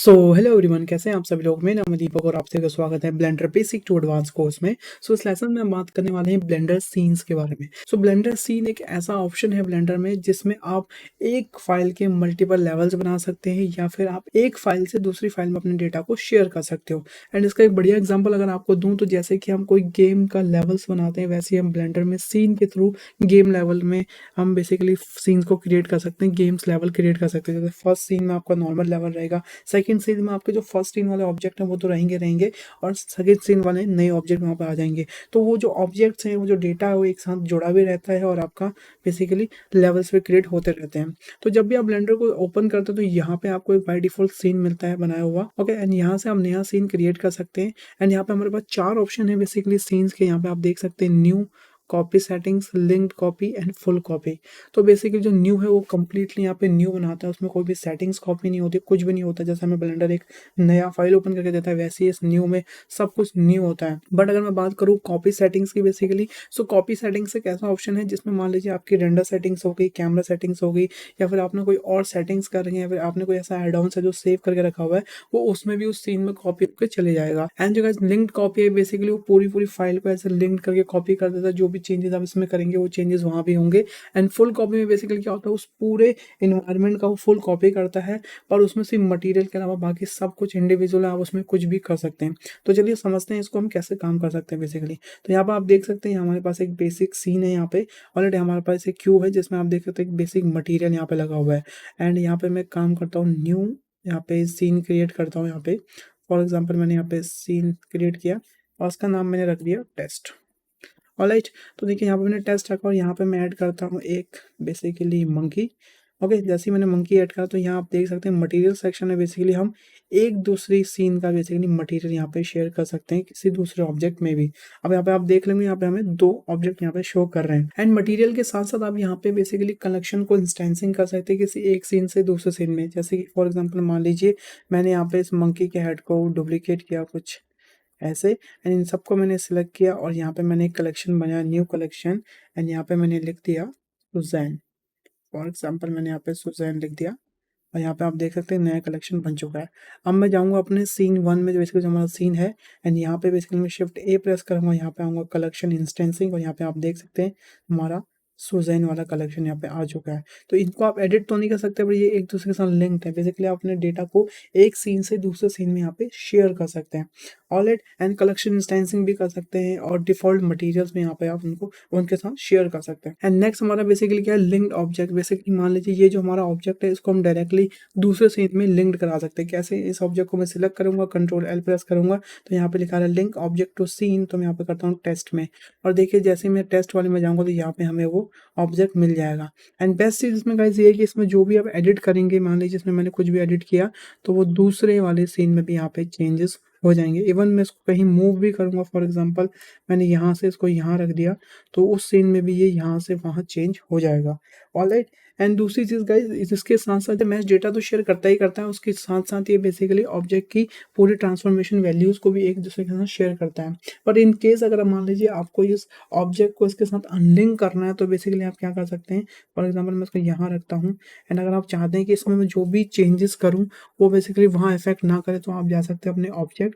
So hello everyone, कैसे हैं आप सभी लोग। मेरा नाम है दीपक और आप सभी का स्वागत है Blender basic to advance course में। इस लेसन में हम बात करने वाले हैं ब्लेंडर सीन्स के बारे में। ब्लेंडर सीन एक ऐसा ऑप्शन है ब्लेंडर में जिसमें आप एक फाइल के मल्टीपल लेवल्स बना सकते हैं या फिर आप एक फाइल से दूसरी फाइल में अपने डेटा को शेयर कर सकते हो। एंड इसका एक बढ़िया एग्जाम्पल अगर आपको दूं तो जैसे कि हम कोई गेम का लेवल्स बनाते हैं, वैसे ही हम ब्लेंडर में सीन के थ्रू गेम लेवल में हम बेसिकली सीन्स को क्रिएट कर सकते हैं, गेम्स लेवल क्रिएट कर सकते हैं। जैसे फर्स्ट सीन में आपका नॉर्मल लेवल रहेगा, सेकंड सीन में आपके जो फर्स्ट सीन वाले ऑब्जेक्ट हैं वो तो रहेंगे और सेकंड सीन वाले नए ऑब्जेक्ट वहाँ पे आ जाएंगे। तो वो जो ऑब्जेक्ट्स हैं, वो जो डेटा है, वो एक साथ जुड़ा भी रहता है और आपका बेसिकली लेवल्स पे क्रिएट होते रहते हैं। तो जब भी आप ब्लेंडर को ओपन करते हो तो यहाँ पे आपको एक बाय डिफॉल्ट सीन मिलता है बनाया हुआ। ओके, एंड यहाँ से आप नया सीन क्रिएट कर सकते हैं। एंड यहाँ पे हमारे पास 4 ऑप्शन है बेसिकली सीन्स के। यहाँ पे आप देख सकते हैं new, copy settings, linked copy and full copy. तो बेसिकली जो न्यू है वो कम्प्लीटली यहाँ पे न्यू बनाता है, उसमें कोई भी सेटिंग्स कॉपी नहीं होती, कुछ भी नहीं होता। जैसे हमें ब्लेंडर एक नया फाइल ओपन करके देता है, वैसे ही इस न्यू में सब कुछ न्यू होता है। बट अगर मैं बात करूँ कॉपी सेटिंग्स की बेसिकली, कॉपी सेटिंग्स एक ऐसा ऑप्शन है जिसमें मान लीजिए आपकी रेंडर सेटिंग्स हो गई, कैमरा सेटिंग्स हो गई, या फिर आपने कोई और सेटिंग्स कर रही है, या फिर आपने कोई ऐसा एड ऑन है जो सेव करके रखा हुआ है, वो उसमें भी उस सीन में कॉपी होकर चले जाएगा। एंड जो लिंक्ड कॉपी है बेसिकली वो पूरी पूरी फाइल को ऐसे लिंक करके कॉपी कर देता है। जो भी चेंजेस आप इसमें करेंगे वो चेंजेस वहाँ भी होंगे। एंड फुल कॉपी में बेसिकली क्या होता है, उस पूरे इन्वायरमेंट का वो फुल कॉपी करता है, पर उसमें सिर्फ मटेरियल के अलावा बाकी सब कुछ इंडिविजुअल है, आप उसमें कुछ भी कर सकते हैं। तो चलिए समझते हैं इसको हम कैसे काम कर सकते हैं बेसिकली। तो यहाँ पर आप देख सकते हैं हमारे पास एक बेसिक सीन है। यहाँ पे ऑलरेडी हमारे पास एक क्यूब है जिसमें आप देख सकते हैं एक बेसिक मटेरियल यहाँ पे लगा हुआ है। एंड यहाँ पे मैं काम करता हूँ न्यू, यहाँ पे सीन क्रिएट करता हूँ। यहाँ पे फॉर एग्जाम्पल मैंने यहाँ पे सीन क्रिएट किया और उसका नाम मैंने रख दिया टेस्ट। ऑलराइट, तो देखिए यहाँ पे मैंने टेस्ट रखा और यहाँ पे मैं ऐड करता हूँ एक बेसिकली मंकी। ओके, जैसे ही मैंने मंकी ऐड करा तो यहाँ आप देख सकते हैं मटेरियल सेक्शन में बेसिकली हम एक दूसरी सीन का बेसिकली मटेरियल यहाँ पे शेयर कर सकते हैं किसी दूसरे ऑब्जेक्ट में भी। अब यहाँ पे आप देख लेंगे, यहाँ पे हमें 2 ऑब्जेक्ट यहाँ पे शो कर रहे हैं। एंड मटेरियल के साथ साथ आप यहाँ पे बेसिकली कलेक्शन को इंस्टेंसिंग कर सकते हैं किसी एक सीन से दूसरे सीन में। जैसे कि फॉर एग्जाम्पल मान लीजिए मैंने यहाँ पे इस मंकी के हेड को डुप्लीकेट किया कुछ ऐसे, एंड इन सबको मैंने सिलेक्ट किया और यहाँ पे मैंने एक कलेक्शन बनाया, न्यू कलेक्शन। एंड यहाँ पे मैंने लिख दिया सुजैन। फॉर एग्जाम्पल मैंने यहाँ पे सुजैन लिख दिया और यहाँ पे आप देख सकते हैं नया कलेक्शन बन चुका है। अब मैं जाऊँगा अपने सीन 1 में, जो बेसिकली जो हमारा सीन है। एंड यहाँ पे बेसिकली मैं शिफ्ट ए प्रेस करूँगा, यहाँ पे आऊँगा कलेक्शन इंस्टेंसिंग और यहाँ पे आप देख सकते हैं हमारा सुजैन वाला कलेक्शन यहाँ पे आ चुका है। तो इनको आप एडिट तो नहीं कर सकते, पर ये एक दूसरे के साथ लिंक्ड है। बेसिकली आप अपने डेटा को एक सीन से दूसरे सीन में यहाँ पे शेयर कर सकते हैं। ऑलराइट, एंड कलेक्शन इंस्टेंसिंग भी कर सकते हैं और डिफॉल्ट मटेरियल्स में यहाँ पे आप उनको उनके साथ शेयर कर सकते हैं। एंड नेक्स्ट हमारा बेसिकली क्या है, लिंक्ड ऑब्जेक्ट। बेसिकली मान लीजिए ये जो हमारा ऑब्जेक्ट है इसको हम डायरेक्टली दूसरे सीन में लिंक्ड करा सकते हैं। कैसे, इस ऑब्जेक्ट को मैं सिलेक्ट करूंगा, कंट्रोल एल प्रेस करूंगा तो यहाँ पे लिखा है लिंक ऑब्जेक्ट टू सीन, तो मैं यहाँ पे करता हूँ टेस्ट में। और देखिए जैसे मैं टेस्ट वाले में जाऊंगा तो यहाँ पे हमें वो ऑब्जेक्ट मिल जाएगा। एंड बेस्ट चीज इसमें गाइस ये है कि इसमें जो भी आप एडिट करेंगे, मान लीजिए इसमें मैंने कुछ भी एडिट किया तो वो दूसरे वाले सीन में भी यहाँ पे चेंजेस हो जाएंगे। इवन मैं इसको कहीं मूव भी करूंगा, फॉर एग्जांपल मैंने यहाँ से इसको यहाँ रख दिया तो उस सीन में भी ये यहाँ से वहाँ चेंज हो जाएगा। ऑलराइट, एंड दूसरी चीज़ गाइस, इसके साथ साथ मैश डेटा तो शेयर करता ही करता है, उसके साथ साथ ये बेसिकली ऑब्जेक्ट की पूरी ट्रांसफॉर्मेशन वैल्यूज़ को भी एक दूसरे के साथ शेयर करता है। पर इन केस अगर मान लीजिए आपको इस ऑब्जेक्ट को इसके साथ अनलिंक करना है तो बेसिकली आप क्या कर सकते हैं, फॉर एग्जाम्पल मैं इसको यहाँ रखता हूँ। एंड अगर आप चाहते हैं कि इसमें मैं जो भी चेंजेस करूँ वो बेसिकली वहाँ इफेक्ट ना करे तो आप जा सकते हैं अपने ऑब्जेक्ट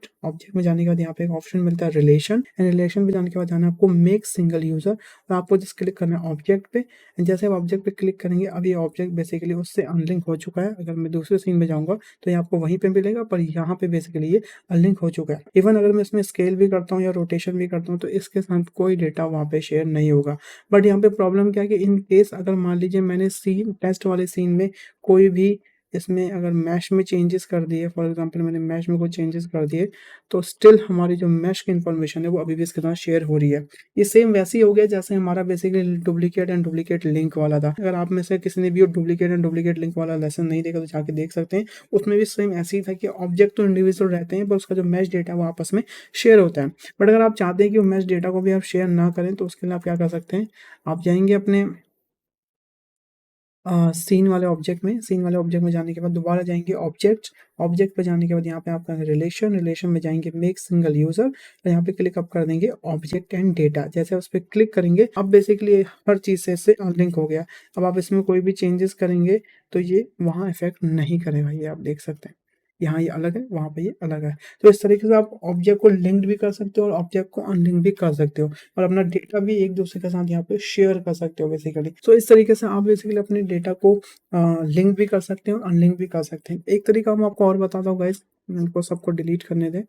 में जाने के बाद यहाँ पे एक ऑप्शन मिलता है रिलेशन। एंड रिलेशन पे जाने के बाद जाना है आपको मेक सिंगल यूजर, और आपको जस्ट क्लिक करना है ऑब्जेक्ट पे। एंड जैसे आप ऑब्जेक्ट पे क्लिक करेंगे अब ये ऑब्जेक्ट बेसिकली उससे अनलिंक हो चुका है। अगर मैं दूसरे सीन में जाऊंगा तो ये आपको वहीं पे मिलेगा, पर यहाँ पे बेसिकली ये अनलिंक हो चुका है। इवन अगर मैं इसमें स्केल भी करता हूँ या रोटेशन भी करता हूँ तो इसके साथ कोई डेटा वहाँ पे शेयर नहीं होगा। बट यहाँ पे प्रॉब्लम क्या है कि इन केस अगर मान लीजिए मैंने सीन टेस्ट वाले सीन में कोई भी इसमें अगर मैश में चेंजेस कर दिए, फॉर एग्जांपल मैंने मैश में कोई चेंजेस कर दिए, तो स्टिल हमारी जो मैश की इन्फॉर्मेशन है वो अभी भी इसके साथ शेयर हो रही है। ये सेम वैसे ही हो गया जैसे हमारा basically duplicate and duplicate link वाला था। अगर आप में से किसी ने भी डुप्लीकेट एंड डुप्लीकेट लिंक वाला लेसन नहीं देखा तो जाके देख सकते हैं। उसमें भी सेम ऐसे ही था कि ऑब्जेक्ट तो इंडिविजुअल रहते हैं पर उसका जो मैश डेटा है वो आपस में शेयर होता है। बट अगर आप चाहते हैं कि वो मैश डेटा को भी आप शेयर ना करें तो उसके लिए आप क्या कर सकते हैं, आप जाएंगे अपने सीन वाले ऑब्जेक्ट में जाने के बाद दोबारा जाएंगे ऑब्जेक्ट पे जाने के बाद यहाँ पे आप करेंगे रिलेशन में जाएंगे मेक सिंगल यूजर, और यहाँ पे क्लिक अप कर देंगे ऑब्जेक्ट एंड डेटा। जैसे उस पर क्लिक करेंगे अब बेसिकली हर चीज़ से इससे लिंक हो गया। अब आप इसमें कोई भी चेंजेस करेंगे तो ये वहाँ इफेक्ट नहीं करेगा, ये आप देख सकते हैं। यहाँ ये अलग है, वहाँ पे ये अलग है। तो इस तरीके से आप ऑब्जेक्ट को लिंक्ड भी कर सकते हो और ऑब्जेक्ट को अनलिंक भी कर सकते हो और अपना डेटा भी एक दूसरे के साथ यहाँ पे शेयर कर सकते हो बेसिकली। तो इस तरीके से आप बेसिकली अपने डेटा को लिंक भी कर सकते हो, अनलिंक भी कर सकते हैं। एक तरीका मैं आपको और बताता हूँ गाइस, इनको सबको डिलीट करने दें।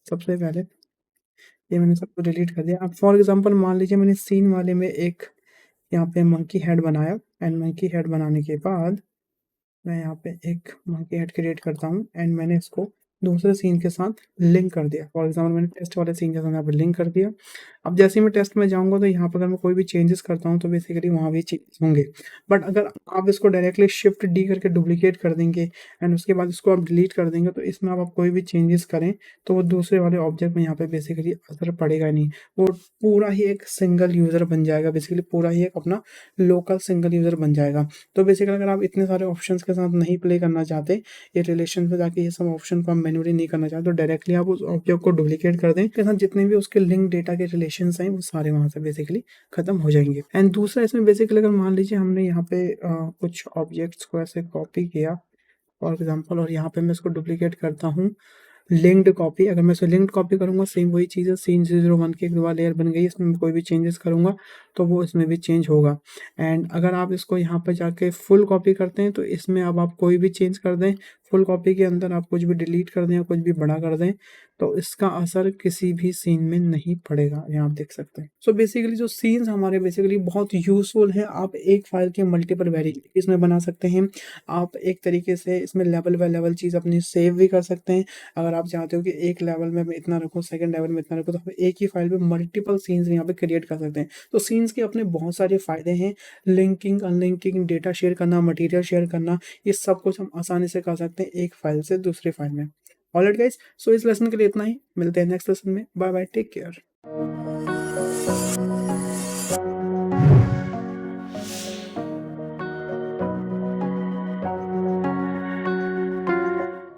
सबसे पहले ये मैंने सबको डिलीट कर दिया। अब फॉर एग्जांपल मान लीजिए मैंने सीन वाले में एक यहाँ पे मंकी हेड बनाया एंड मंकी हेड बनाने के बाद मैं यहाँ पे एक मंकी हेड क्रिएट करता हूँ एंड मैंने इसको दूसरे सीन के साथ लिंक कर दिया। फॉर एग्जांपल मैंने टेस्ट वाले सीन के साथ यहाँ पे लिंक कर दिया। अब जैसे ही मैं टेस्ट में जाऊँगा तो यहाँ पर अगर मैं कोई भी चेंजेस करता हूँ तो बेसिकली वहाँ भी चेंजेस होंगे। बट अगर आप इसको डायरेक्टली शिफ्ट डी करके डुप्लीकेट कर देंगे एंड उसके बाद इसको आप डिलीट कर देंगे तो इसमें आप कोई भी चेंजेस करें तो वो दूसरे वाले ऑब्जेक्ट में यहाँ पे बेसिकली असर पड़ेगा नहीं। वो पूरा ही एक सिंगल यूज़र बन जाएगा, बेसिकली पूरा ही एक अपना लोकल सिंगल यूज़र बन जाएगा। तो बेसिकली अगर आप इतने सारे ऑप्शंस के साथ नहीं प्ले करना चाहते, ये रिलेशन पे जाके ये सब ऑप्शन को आप मैन्युअली नहीं करना चाहते, तो डायरेक्टली आप उस ऑब्जेक्ट को डुप्लीकेट कर दें, के साथ जितने भी उसके लिंक डेटा के रिलेशंस हैं वो सारे वहाँ से बेसिकली खत्म हो जाएंगे। एंड दूसरा इसमें बेसिकली अगर मान लीजिए हमने यहाँ पे कुछ ऑब्जेक्ट्स को ऐसे कॉपी किया फॉर एग्जाम्पल और यहाँ पे मैं इसको डुप्लीकेट करता हूँ लिंक्ड कॉपी। अगर मैं इसे लिंक्ड कॉपी करूँगा सेम वही चीज़ है, सीन 001 की एक दोबारा लेयर बन गई, इसमें मैं कोई भी चेंजेस करूँगा तो वो इसमें भी चेंज होगा। एंड अगर आप इसको यहाँ पर जाके फुल कॉपी करते हैं तो इसमें अब आप कोई भी चेंज कर दें, फुल कॉपी के अंदर आप कुछ भी डिलीट कर दें या कुछ भी बड़ा कर दें तो इसका असर किसी भी सीन में नहीं पड़ेगा, यहाँ आप देख सकते हैं। सो बेसिकली जो सीन्स हमारे बेसिकली बहुत यूजफुल है। आप एक फाइल के मल्टीपल वेरिएंट इसमें बना सकते हैं। आप एक तरीके से इसमें लेवल बाय लेवल चीज़ अपनी सेव भी कर सकते हैं। अगर आप चाहते हो कि एक लेवल में मैं इतना रखूँ, सेकंड लेवल में इतना रखूँ, तो आप एक ही फाइल में मल्टीपल सीन्स यहाँ पे क्रिएट कर सकते हैं। तो सीन्स के अपने बहुत सारे फायदे हैं, लिंकिंग, अनलिंकिंग, डेटा शेयर करना, मटेरियल शेयर करना, ये सब कुछ हम आसानी से कर सकते हैं एक फाइल से दूसरी फाइल में। ऑलराइट गाइस, सो इस लेसन के लिए इतना ही। मिलते हैं नेक्स्ट लेसन में। Bye bye, take care.